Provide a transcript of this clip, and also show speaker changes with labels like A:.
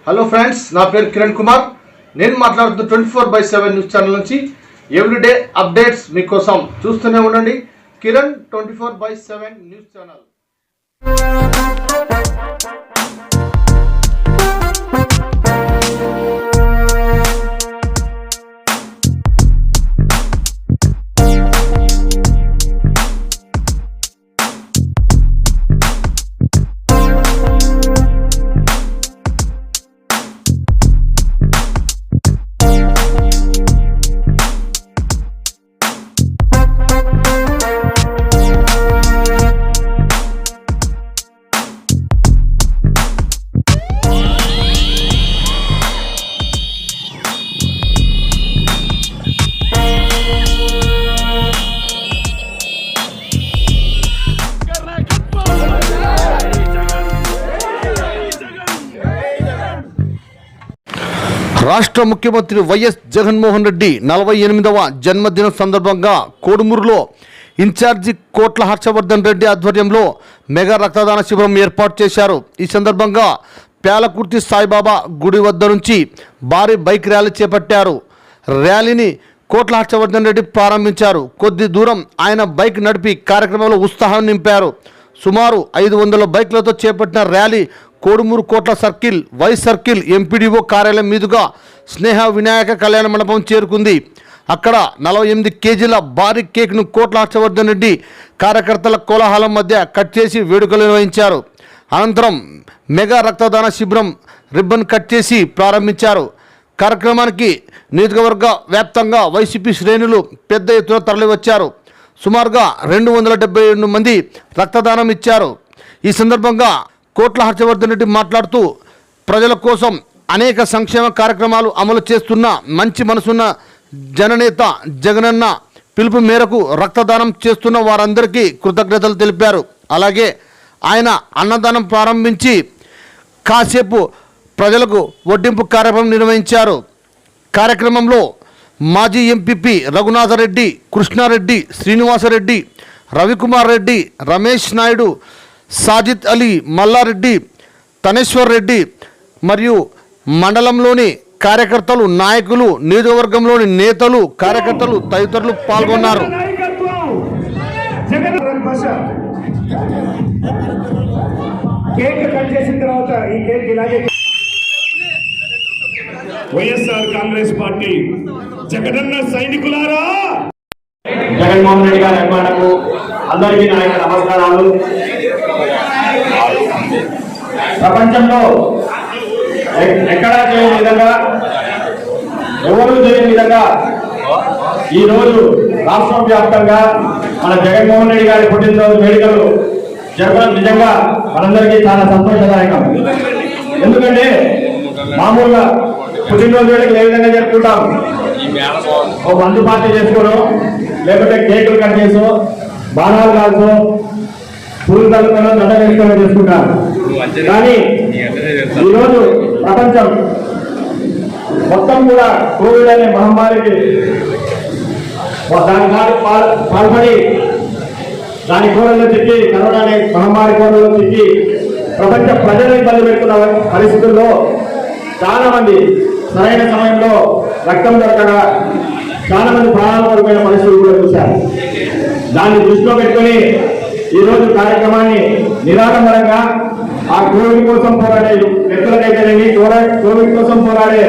A: Hello friends, నా పేరు కిరణ్ కుమార్. నేను మాట్లాడుతున్న 24/7 న్యూస్ ఛానల్ నుంచి ఎవ్రీడే అప్డేట్స్ మీకోసం చూస్తూనే ఉండండి. Kiran 24/7 news channel. రాష్ట్ర ముఖ్యమంత్రి వైఎస్ జగన్మోహన్ రెడ్డి 48వ జన్మదినం సందర్భంగా కోడుమూరులో ఇన్ఛార్జి కోట్ల హర్షవర్ధన్ రెడ్డి ఆధ్వర్యంలో మెగా రక్తదాన శిబిరం ఏర్పాటు చేశారు. ఈ సందర్భంగా ప్యాలకుర్తి సాయిబాబా గుడి వద్ద నుంచి భారీ బైక్ ర్యాలీ చేపట్టారు. ర్యాలీని కోట్ల హర్షవర్ధన్ రెడ్డి ప్రారంభించారు. కొద్ది దూరం ఆయన బైక్ నడిపి కార్యక్రమంలో ఉత్సాహం నింపారు. సుమారు 500 బైక్లతో చేపట్టిన ర్యాలీ కోడుమూరు కోట్ల సర్కిల్, వైస్ సర్కిల్, ఎంపీడీఓ కార్యాలయం మీదుగా స్నేహ వినాయక కళ్యాణ మండపం చేరుకుంది. అక్కడ 48 కేజీల భారీ కేక్ను కోట్ల హర్షవర్ధన్ రెడ్డి కార్యకర్తల కోలాహలం మధ్య కట్ చేసి వేడుకలు నిర్వహించారు. అనంతరం మెగా రక్తదాన శిబిరం రిబ్బన్ కట్ చేసి ప్రారంభించారు. కార్యక్రమానికి నియోజకవర్గ వ్యాప్తంగా వైసీపీ శ్రేణులు పెద్ద ఎత్తున తరలివచ్చారు. సుమారుగా 272 మంది రక్తదానం ఇచ్చారు. ఈ సందర్భంగా కోట్ల హర్షవర్ధన్ రెడ్డి మాట్లాడుతూ ప్రజల కోసం అనేక సంక్షేమ కార్యక్రమాలు అమలు చేస్తున్న మంచి మనసున్న జననేత జగనన్న పిలుపు మేరకు రక్తదానం చేస్తున్న వారందరికీ కృతజ్ఞతలు తెలిపారు. అలాగే ఆయన అన్నదానం ప్రారంభించి కాసేపు ప్రజలకు వడ్డింపు కార్యక్రమం నిర్వహించారు. కార్యక్రమంలో మాజీ ఎంపీపీ రఘునాథరెడ్డి, కృష్ణారెడ్డి, శ్రీనివాసరెడ్డి, రవికుమార్ రెడ్డి, రమేష్ నాయుడు, సాజిద్ అలీ, మల్లారెడ్డి, తనేశ్వర్ రెడ్డి మరియు మండలంలోని కార్యకర్తలు, నాయకులు, నియోజకవర్గంలోని నేతలు, కార్యకర్తలు తదితరులు పాల్గొన్నారు.
B: వైఎస్ఆర్ కాంగ్రెస్ పార్టీ జగనన్న సైనికులారా,
C: జగన్మోహన్ రెడ్డి గారి అభిమానులకు అందరికీ నా యొక్క నమస్కారాలు. ప్రపంచంలో ఎక్కడా చేయని విధంగా, ఎవరూ చేయని విధంగా ఈరోజు రాష్ట్ర వ్యాప్తంగా మన జగన్మోహన్ రెడ్డి గారి పుట్టినరోజు వేడుకలు జరపడం నిజంగా మనందరికీ చాలా సంతోషదాయకం. ఎందుకంటే మామూలుగా పుట్టినరోజు వేడుకలు ఏ విధంగా జరుపుకుంటాం, ఒక మందు పార్టీ చేసుకోవడం, లేకపోతే కేకులు కట్ చేసో, బాణాలు కాల్చో, పూలు తల్లుకోవడం, దండ వేసుకోవడం చేసుకుంటారు. కానీ ఈరోజు ప్రపంచం మొత్తం కూడా కోవిడ్ అనే మహమ్మారికి దాని పాల్పడి దాని కోరల్లో చిక్కి, కరోనా అనే మహమ్మారి కోరల్లో చిక్కి ప్రపంచ ప్రజలు ఇబ్బంది పెడుతున్న పరిస్థితుల్లో చాలా మంది సరైన సమయంలో రక్తం దొరకక చాలా మంది ప్రాణాలు కోల్పోయిన పరిస్థితులు కూడా చూశారు. దాన్ని దృష్టిలో పెట్టుకుని ఈరోజు కార్యక్రమాన్ని నిరాడంబరంగా ఆ కోవిడ్ కోసం పోరాడే వ్యక్తులకైతేనేమి, కోవిడ్ కోసం పోరాడే